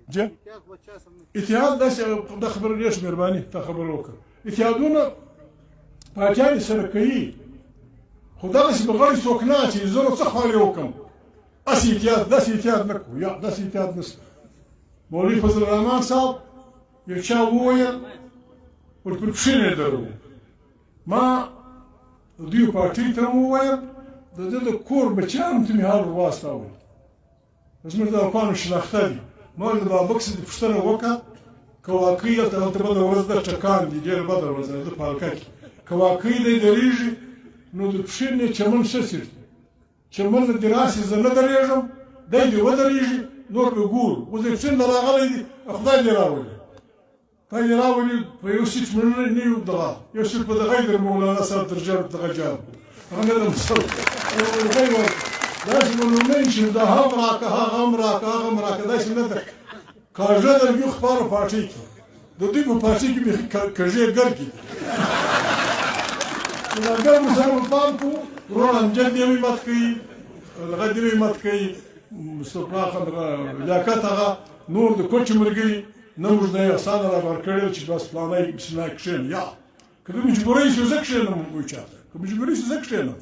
جه اتحاد داسې دا خبره ډېر مهرباني تا خبره وکړه اتحادونه پاچاهي سره کوي خو دغسې به غړي څوک نه چې زه نو څه خوارې وکړم هسې اتحاد داسې اتحاد نه کوو یا داسې اتحاد نشته مولوي فضل الرحمن صاحب یو چا وویل ور پر پښې نه درو ما د دوی پارټۍ ته هم وویل د ده د کور بچیانو ته مې حال ور واستاوه زموږ د افغانو شناخته دي ما ویل د بابک څخه دې پوښتنه وکړه که واقعي هلته بده ورځ ده ټکان دي ډېره بده ورځ ده په حلقه کې که واقعي دی درېږي نو د پښې نه چمن ښه سړي چمن نه دې راسي زه نه درېږم دی دې ودرېږي نور به ګورو اوس دې پښې نه راغلی دي خدای دې راولي خدای دې راولي په یو سیټ مې نه یو دغه یو سیټ په دغه یې در مولانا صاحب تر جار دغه جار هغه نه ده مسل داسې به لومړی چې دا هم راکړه هغه هم راکړه هغه هم راکړه داسې نه ده کاږه د یو خپاره پارټۍ کې د دوی په پارټۍ کې مې کږې ګرګې دي چې دا ګرګو سره به پام کوو ورونه امجد یې مات کوي هغه دې مات کوي مصطفی لیاقت هغه نور د کوچ ملګري نه موږ نه یې اسانه رابر کړی چې بس فلانی بسنا کښېنه یا که د مجبورۍ شو زه کښېنم وایي چاته که مجبورۍ شو زه کښېنم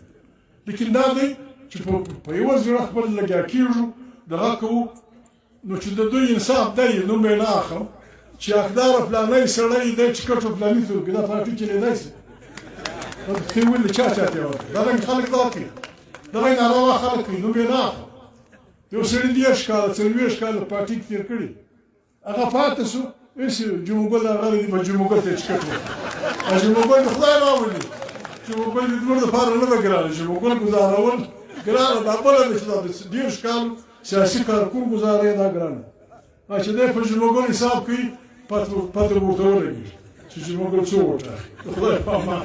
لیکن دا دی چې په یوه زړه خپل لګیا کېږو دغه کوو نو چې د دوی انصاف دی نوم یې نه اخلم چې حقداره فلانی سړی دی چې کټ و فلاني څوک دا پارټي چلېدای شي ته یې ویل چا چاته یې ورکړه دغه خلک دا کوي دغه ناروا خلک کوي نوم یې نه اخلم یو سړي 10 کاله 40 کاله پارټي کې تېر کړي هغه پاتې شو هېڅ جمعګل راغلی دی په جمعګل ته یې چکټ وکړه جمعګل د خدای راولي جمعګل د زموږ دپاره نه ده ګرانه جمعګل ګزارول ګرانه دا بله ده چې دا د 10 کالو سیاسي کارکون ګزاره یې دا ګرانه چې دی په جمعګل حساب کوي پته به ورته ولګېږي چې جمعګل څو وټاکي د خدای په امان